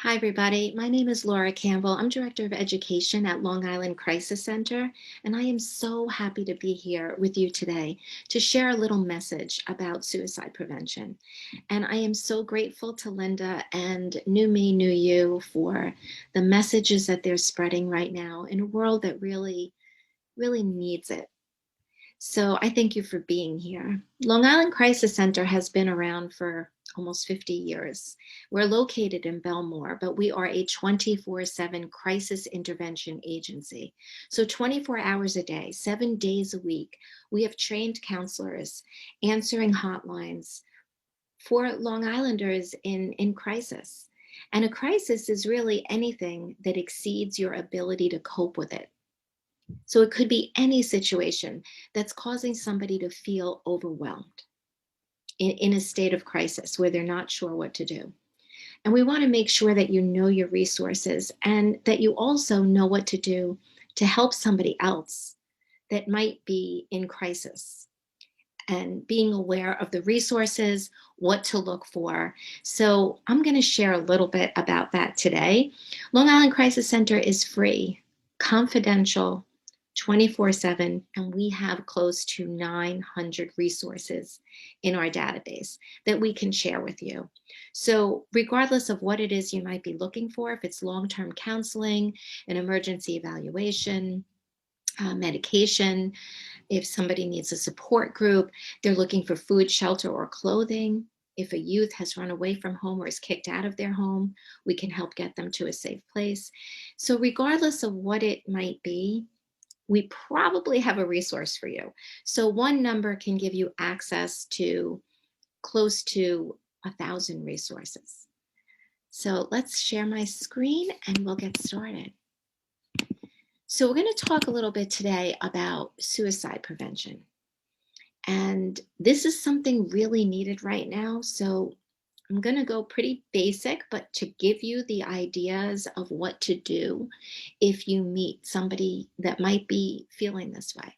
Hi, everybody. My name is Laura Campbell. I'm Director of Education at Long Island Crisis Center, and I am so happy to be here with you today to share a little message about suicide prevention. And I am so grateful to Linda and New Me, New You for the messages that they're spreading right now in a world that really, really needs it. So I thank you for being here. Long Island Crisis Center has been around for almost 50 years. We're located in Belmore, but we are a 24/7 crisis intervention agency. So 24 hours a day, 7 days a week, we have trained counselors answering hotlines for Long Islanders in crisis. And a crisis is really anything that exceeds your ability to cope with it. So it could be any situation that's causing somebody to feel overwhelmed in a state of crisis where they're not sure what to do. And we want to make sure that you know your resources and that you also know what to do to help somebody else that might be in crisis and being aware of the resources, what to look for. So I'm going to share a little bit about that today. Long Island Crisis Center is free, confidential, 24/7, and we have close to 900 resources in our database that we can share with you. So, regardless of what it is you might be looking for, if it's long term counseling, an emergency evaluation, medication, if somebody needs a support group, they're looking for food, shelter, or clothing. If a youth has run away from home or is kicked out of their home, we can help get them to a safe place. So, regardless of what it might be, we probably have a resource for you. So, one number can give you access to close to 1,000 resources. So, let's share my screen and we'll get started. So, we're going to talk a little bit today about suicide prevention. And this is something really needed right now. So I'm going to go pretty basic, but to give you the ideas of what to do if you meet somebody that might be feeling this way.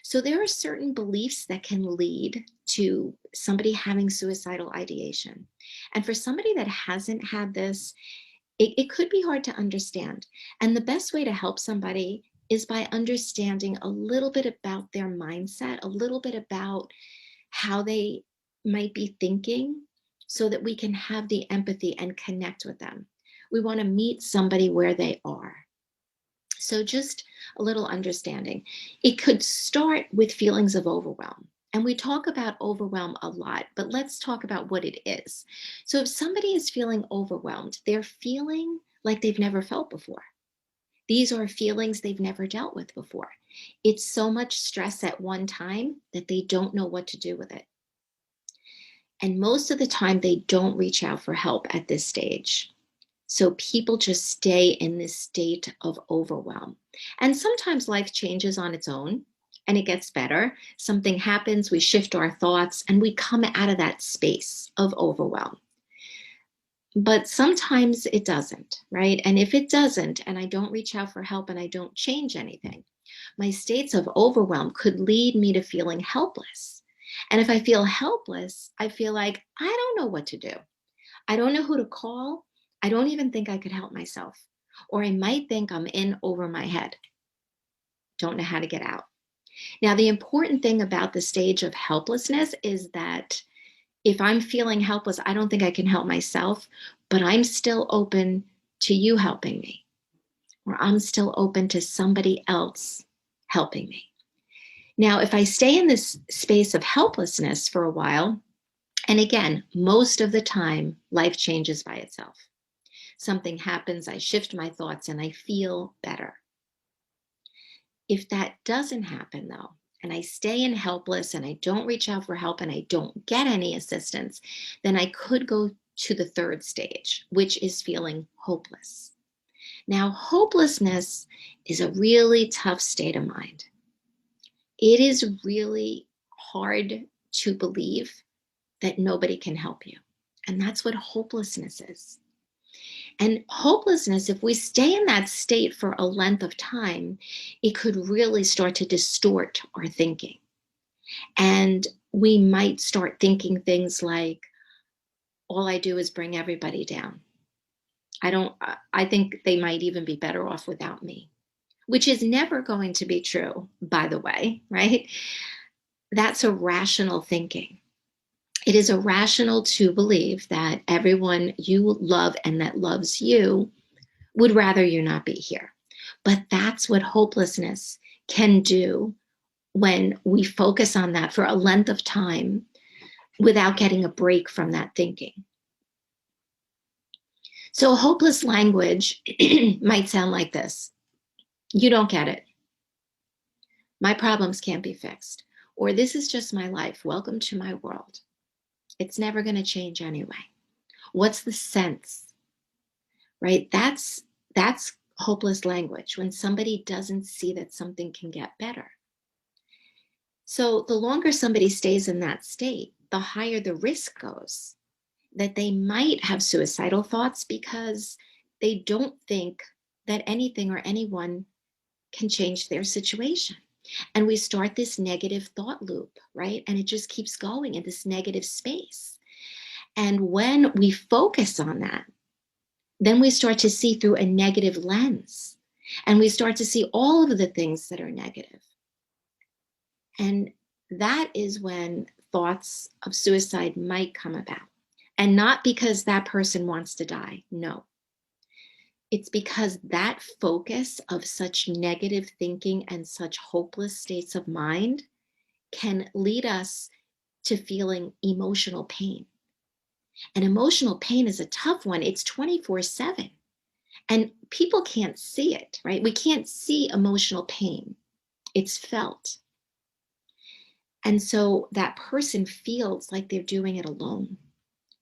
So there are certain beliefs that can lead to somebody having suicidal ideation. And for somebody that hasn't had this, it could be hard to understand. And the best way to help somebody is by understanding a little bit about their mindset, a little bit about how they might be thinking so that we can have the empathy and connect with them. We want to meet somebody where they are. So, just a little understanding. It could start with feelings of overwhelm. And we talk about overwhelm a lot, but let's talk about what it is. So, if somebody is feeling overwhelmed, they're feeling like they've never felt before. These are feelings they've never dealt with before. It's so much stress at one time that they don't know what to do with it. And most of the time, they don't reach out for help at this stage. So people just stay in this state of overwhelm. And sometimes life changes on its own and it gets better. Something happens, we shift our thoughts, and we come out of that space of overwhelm. But sometimes it doesn't, right? And if it doesn't, and I don't reach out for help and I don't change anything, my states of overwhelm could lead me to feeling helpless. And if I feel helpless, I feel like I don't know what to do. I don't know who to call. I don't even think I could help myself. Or I might think I'm in over my head. Don't know how to get out. Now, the important thing about the stage of helplessness is that if I'm feeling helpless, I don't think I can help myself, but I'm still open to you helping me, or I'm still open to somebody else helping me. Now, if I stay in this space of helplessness for a while, and again, most of the time, life changes by itself. Something happens, I shift my thoughts, and I feel better. If that doesn't happen, though, and I stay in helpless and I don't reach out for help and I don't get any assistance, then I could go to the third stage, which is feeling hopeless. Now, hopelessness is a really tough state of mind. It is really hard to believe that nobody can help you. And that's what hopelessness is. And hopelessness, if we stay in that state for a length of time, it could really start to distort our thinking. And we might start thinking things like, all I do is bring everybody down. I think they might even be better off without me, which is never going to be true, by the way, right? That's irrational thinking. It is irrational to believe that everyone you love and that loves you would rather you not be here. But that's what hopelessness can do when we focus on that for a length of time without getting a break from that thinking. So, hopeless language might sound like this: you don't get it. My problems can't be fixed. Or this is just my life. Welcome to my world. It's never going to change anyway. What's the sense? Right? That's hopeless language when somebody doesn't see that something can get better. So the longer somebody stays in that state, the higher the risk goes that they might have suicidal thoughts because they don't think that anything or anyone can change their situation. And we start this negative thought loop, right? And it just keeps going in this negative space. And when we focus on that, then we start to see through a negative lens and we start to see all of the things that are negative. And that is when thoughts of suicide might come about. And not because that person wants to die. No. It's because that focus of such negative thinking and such hopeless states of mind can lead us to feeling emotional pain. And emotional pain is a tough one. It's 24/7. And people can't see it, right? We can't see emotional pain. It's felt. And so that person feels like they're doing it alone.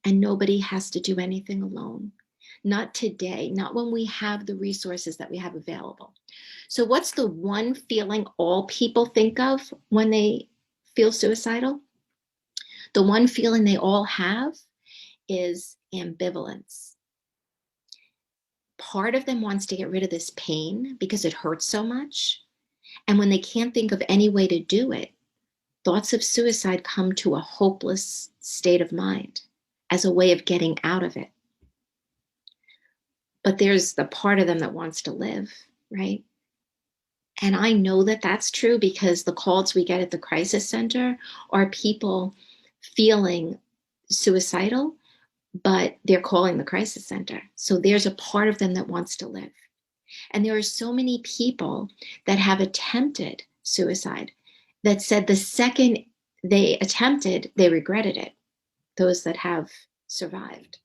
And nobody has to do anything alone. Not today, not when we have the resources that we have available. So, what's the one feeling all people think of when they feel suicidal? The one feeling they all have is ambivalence. Part of them wants to get rid of this pain because it hurts so much. And when they can't think of any way to do it, thoughts of suicide come to a hopeless state of mind as a way of getting out of it. But there's the part of them that wants to live, right? And I know that that's true because the calls we get at the crisis center are people feeling suicidal, but they're calling the crisis center. So there's a part of them that wants to live. And there are so many people that have attempted suicide that said the second they attempted, they regretted it, those that have survived.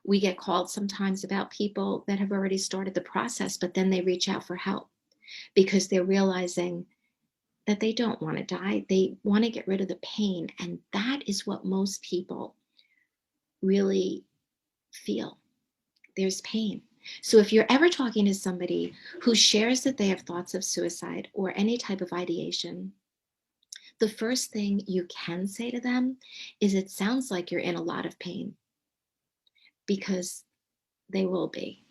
We get called sometimes about people that have already started the process, but then they reach out for help because they're realizing that they don't want to die. They want to get rid of the pain. And that is what most people really feel. There's pain. So if you're ever talking to somebody who shares that they have thoughts of suicide or any type of ideation, the first thing you can say to them is it sounds like you're in a lot of pain, because they will be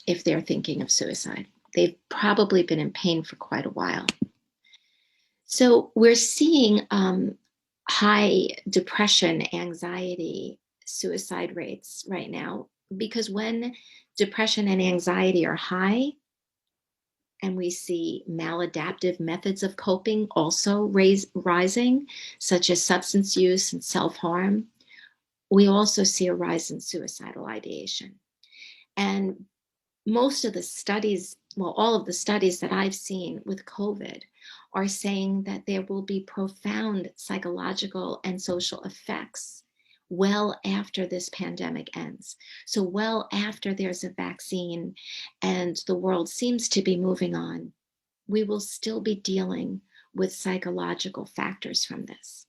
if they're thinking of suicide. They've probably been in pain for quite a while. So we're seeing high depression, anxiety, suicide rates right now, because when depression and anxiety are high, and we see maladaptive methods of coping also rising, such as substance use and self-harm, we also see a rise in suicidal ideation. And most of the studies, well, all of the studies that I've seen with COVID are saying that there will be profound psychological and social effects well after this pandemic ends. So, well after there's a vaccine and the world seems to be moving on, we will still be dealing with psychological factors from this.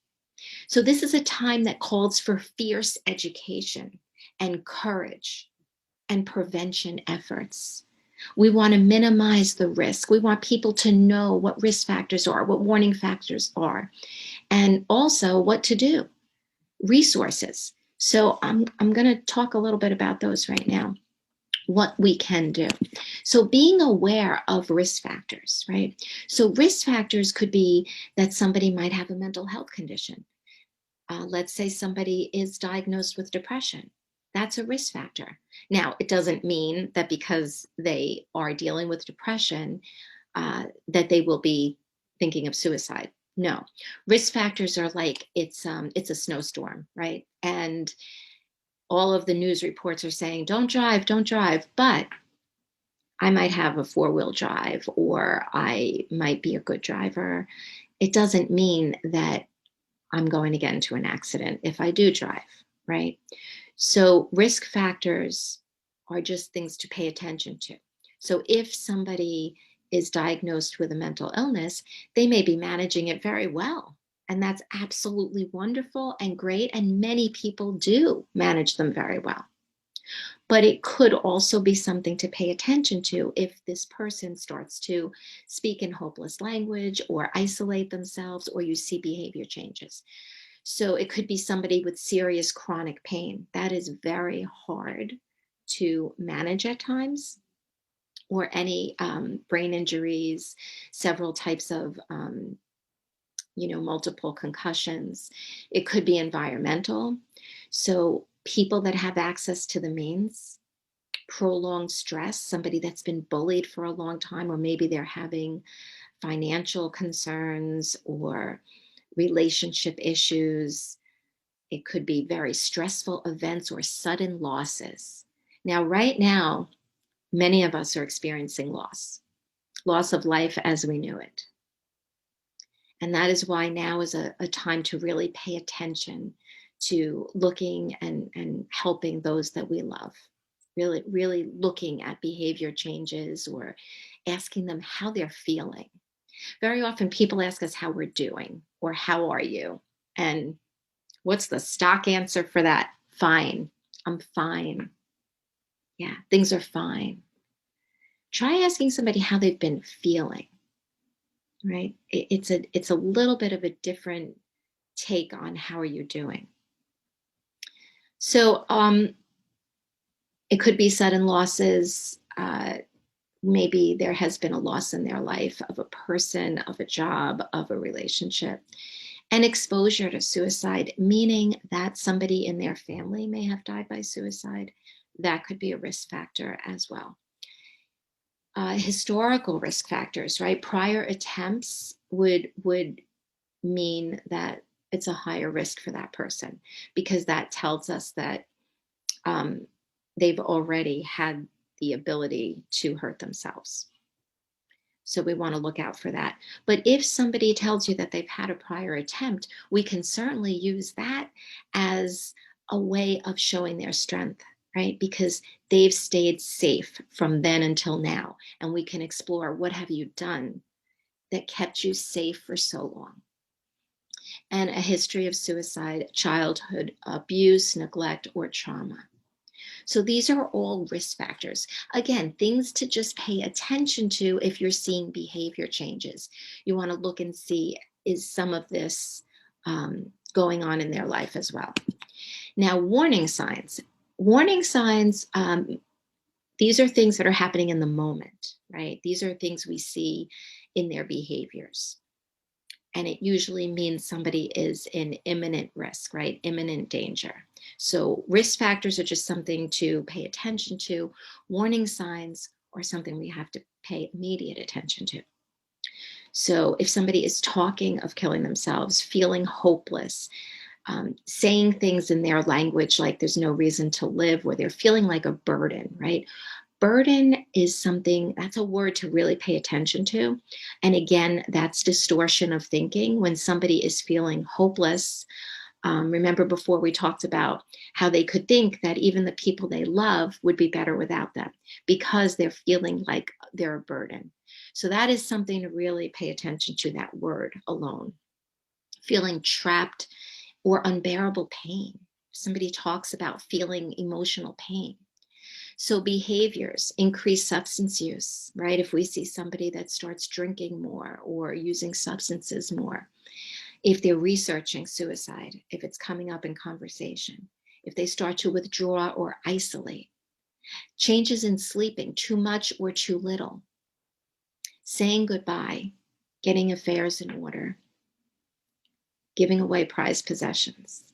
So, this is a time that calls for fierce education and courage and prevention efforts. We want to minimize the risk. We want people to know what risk factors are, what warning factors are, and also what to do, resources. So I'm going to talk a little bit about those right now, what we can do. So being aware of risk factors, right? So risk factors could be that somebody might have a mental health condition. Let's say somebody is diagnosed with depression. That's a risk factor. Now, it doesn't mean that because they are dealing with depression, that they will be thinking of suicide. No, risk factors are like it's a snowstorm, right? And all of the news reports are saying, don't drive. But I might have a four-wheel drive, or I might be a good driver. It doesn't mean that I'm going to get into an accident if I do drive, right? So risk factors are just things to pay attention to. So if somebody is diagnosed with a mental illness, they may be managing it very well. And that's absolutely wonderful and great. And many people do manage them very well. But it could also be something to pay attention to if this person starts to speak in hopeless language or isolate themselves, or you see behavior changes. So it could be somebody with serious chronic pain. That is very hard to manage at times, or any brain injuries, several types of, multiple concussions. It could be environmental. So people that have access to the means, prolonged stress, somebody that's been bullied for a long time, or maybe they're having financial concerns or relationship issues. It could be very stressful events or sudden losses. Now, right now, many of us are experiencing loss of life as we knew it. And that is why now is a time to really pay attention to looking and helping those that we love. Really, really looking at behavior changes, or asking them how they're feeling. Very often people ask us how we're doing or how are you? And what's the stock answer for that? Fine. I'm fine. Yeah, things are fine. Try asking somebody how they've been feeling, right? It's a little bit of a different take on how are you doing. So it could be sudden losses. Maybe there has been a loss in their life of a person, of a job, of a relationship. And exposure to suicide, meaning that somebody in their family may have died by suicide. That could be a risk factor as well. Historical risk factors, right? Prior attempts would mean that it's a higher risk for that person, because that tells us that um, they've already had the ability to hurt themselves. So we want to look out for that. But if somebody tells you that they've had a prior attempt, we can certainly use that as a way of showing their strength, right? Because they've stayed safe from then until now. And we can explore, what have you done that kept you safe for so long? And a history of suicide, childhood abuse, neglect, or trauma. So these are all risk factors. Again, things to just pay attention to if you're seeing behavior changes. You want to look and see, is some of this going on in their life as well? Now, warning signs. Warning signs, these are things that are happening in the moment, right? These are things we see in their behaviors. And it usually means somebody is in imminent risk, right? Imminent danger. So risk factors are just something to pay attention to. Warning signs are something we have to pay immediate attention to. So if somebody is talking of killing themselves, feeling hopeless, saying things in their language like there's no reason to live, or they're feeling like a burden, right? Burden is something, that's a word to really pay attention to. And again, that's distortion of thinking. When somebody is feeling hopeless, remember before we talked about how they could think that even the people they love would be better without them, because they're feeling like they're a burden. So that is something to really pay attention to, that word alone. Feeling trapped or unbearable pain. Somebody talks about feeling emotional pain. So behaviors, increased substance use, right? If we see somebody that starts drinking more or using substances more, if they're researching suicide, if it's coming up in conversation, if they start to withdraw or isolate, changes in sleeping, too much or too little, saying goodbye, getting affairs in order, giving away prized possessions.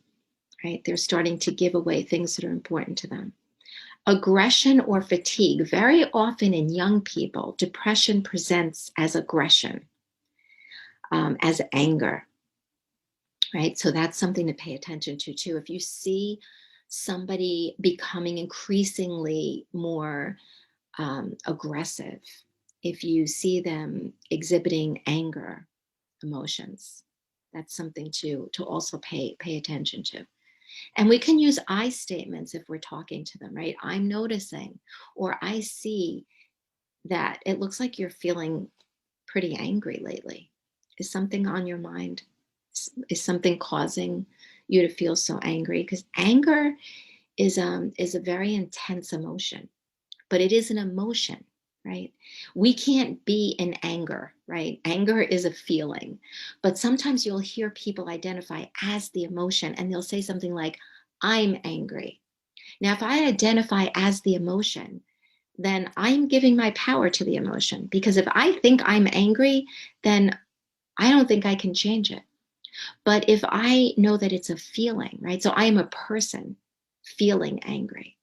right? They're starting to give away things that are important to them. Aggression or fatigue. Very often in young people, depression presents as aggression, as anger, right? So that's something to pay attention to too. If you see somebody becoming increasingly more aggressive, if you see them exhibiting anger emotions, that's something to also pay attention to. And we can use I statements if we're talking to them, right? I'm noticing, or I see that it looks like you're feeling pretty angry lately. Is something on your mind? Is something causing you to feel so angry? Because anger is a very intense emotion, but it is an emotion, right? We can't be in anger, right? Anger is a feeling, but sometimes you'll hear people identify as the emotion and they'll say something like, I'm angry. Now, if I identify as the emotion, then I'm giving my power to the emotion, because if I think I'm angry, then I don't think I can change it. But if I know that it's a feeling, right? So I am a person feeling angry.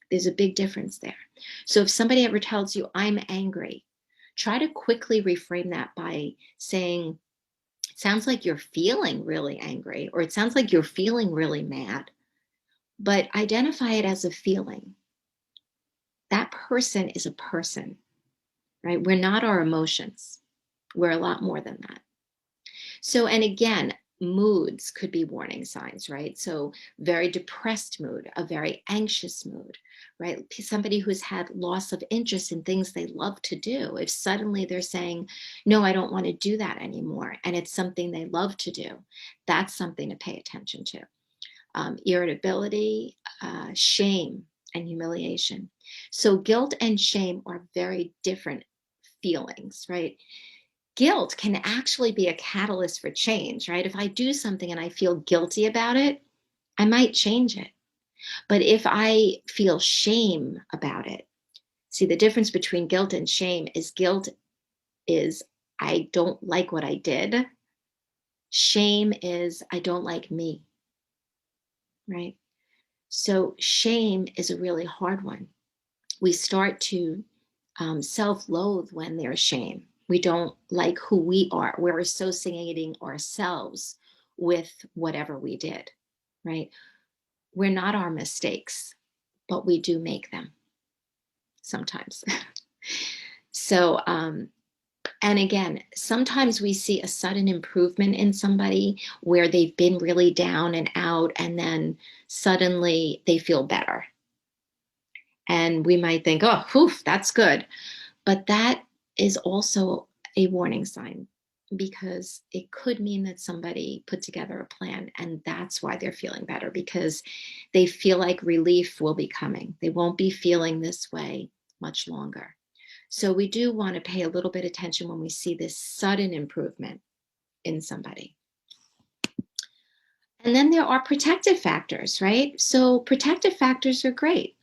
There's a big difference there. So if somebody ever tells you, I'm angry, try to quickly reframe that by saying, it sounds like you're feeling really angry, or it sounds like you're feeling really mad, but identify it as a feeling. That person is a person, right? We're not our emotions. We're a lot more than that. So, and again, moods could be warning signs, right? So, very depressed mood, a very anxious mood, right? Somebody who's had loss of interest in things they love to do. If suddenly they're saying, no, I don't want to do that anymore, and it's something they love to do, that's something to pay attention to. Irritability, shame, and humiliation. So, guilt and shame are very different feelings, right? Guilt can actually be a catalyst for change, right? If I do something and I feel guilty about it, I might change it. But if I feel shame about it, see, the difference between guilt and shame is guilt is I don't like what I did. Shame is I don't like me, right? So shame is a really hard one. We start to self loathe when there's shame. We don't like who we are. We're associating ourselves with whatever we did, right? We're not our mistakes, but we do make them sometimes. So, and again, sometimes we see a sudden improvement in somebody where they've been really down and out, and then suddenly they feel better. And we might think, oh, whew, that's good. But that is also a warning sign, because it could mean that somebody put together a plan and that's why they're feeling better, because they feel like relief will be coming. They won't be feeling this way much longer. So we do want to pay a little bit of attention when we see this sudden improvement in somebody. And then there are protective factors, right? So protective factors are great.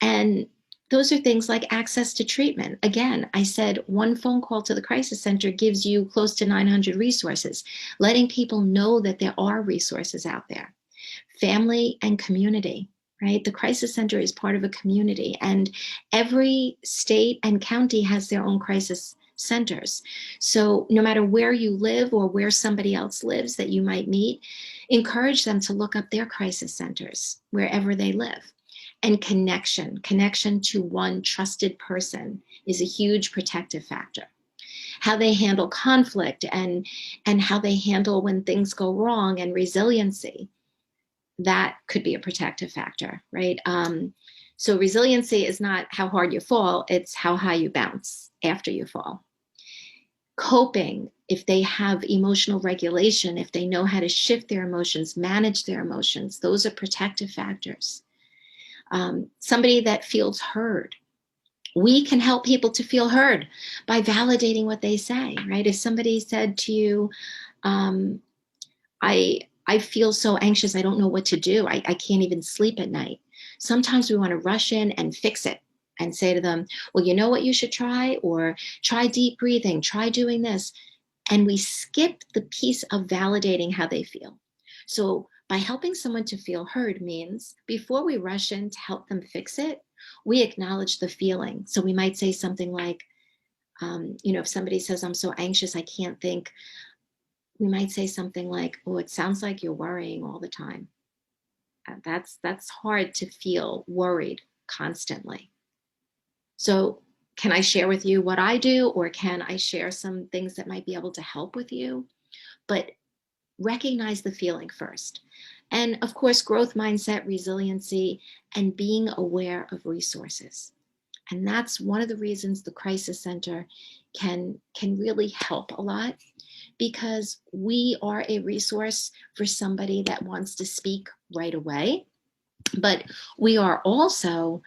And those are things like access to treatment. Again, I said one phone call to the crisis center gives you close to 900 resources, letting people know that there are resources out there. Family and community, right? The crisis center is part of a community, and every state and county has their own crisis centers. So no matter where you live or where somebody else lives that you might meet, encourage them to look up their crisis centers wherever they live. And connection to one trusted person is a huge protective factor. How they handle conflict and how they handle when things go wrong, and resiliency, that could be a protective factor, right? So resiliency is not how hard you fall, it's how high you bounce after you fall. Coping, if they have emotional regulation, if they know how to shift their emotions, manage their emotions, those are protective factors. Somebody that feels heard. We can help people to feel heard by validating what they say, right? If somebody said to you, um, I feel so anxious, I don't know what to do. I can't even sleep at night. Sometimes we want to rush in and fix it and say to them, well, you know what you should try? Or try deep breathing, try doing this. And we skip the piece of validating how they feel. So By helping someone to feel heard means before we rush in to help them fix it, we acknowledge the feeling. So we might say something like, if somebody says, I'm so anxious, I can't think, we might say something like, oh, it sounds like you're worrying all the time. That's hard to feel worried constantly. So can I share with you what I do, or can I share some things that might be able to help with you? But recognize the feeling first. And of course, growth mindset, resiliency, and being aware of resources. And that's one of the reasons the Crisis Center can really help a lot, because we are a resource for somebody that wants to speak right away. But we are also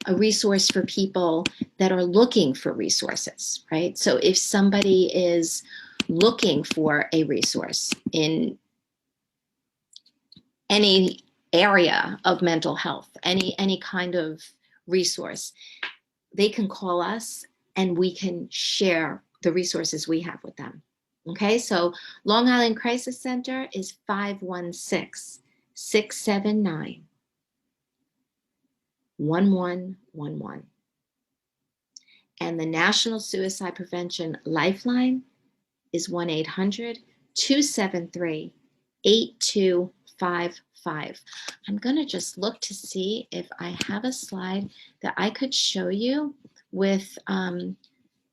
a resource for people that are looking for resources, right? So if somebody is looking for a resource in any area of mental health, any kind of resource, they can call us and we can share the resources we have with them. Okay, so Long Island Crisis Center is 516-679-1111. And the National Suicide Prevention Lifeline is 1-800-273-8255. I'm going to just look to see if I have a slide that I could show you with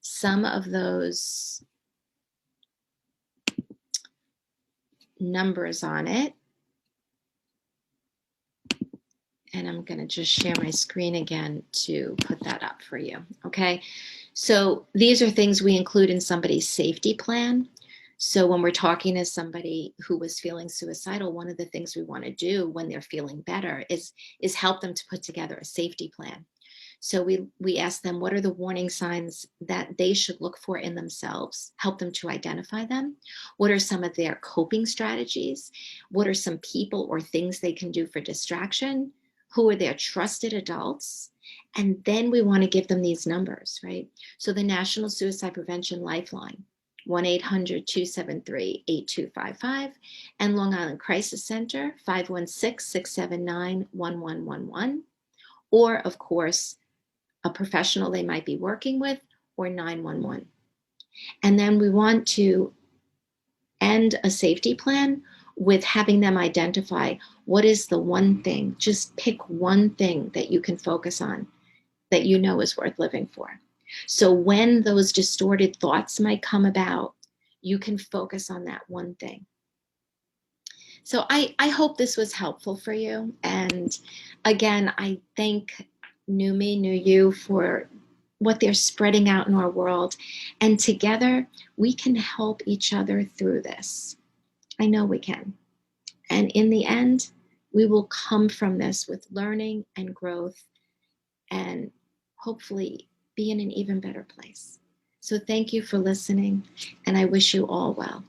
some of those numbers on it. And I'm going to just share my screen again to put that up for you. Okay, so these are things we include in somebody's safety plan. So when we're talking to somebody who was feeling suicidal, one of the things we want to do when they're feeling better is help them to put together a safety plan. So we ask them, what are the warning signs that they should look for in themselves, help them to identify them. What are some of their coping strategies? What are some people or things they can do for distraction? Who are their trusted adults? And then we want to give them these numbers, right? So the National Suicide Prevention Lifeline, 1-800-273-8255, and Long Island Crisis Center, 516-679-1111, or of course, a professional they might be working with, or 911. And then we want to end a safety plan with having them identify what is the one thing, just pick one thing that you can focus on that you know is worth living for. So when those distorted thoughts might come about, you can focus on that one thing. So I hope this was helpful for you. And again, I thank New Me, New You for what they're spreading out in our world. And together, we can help each other through this. I know we can. And in the end, we will come from this with learning and growth and hopefully be in an even better place. So thank you for listening, and I wish you all well.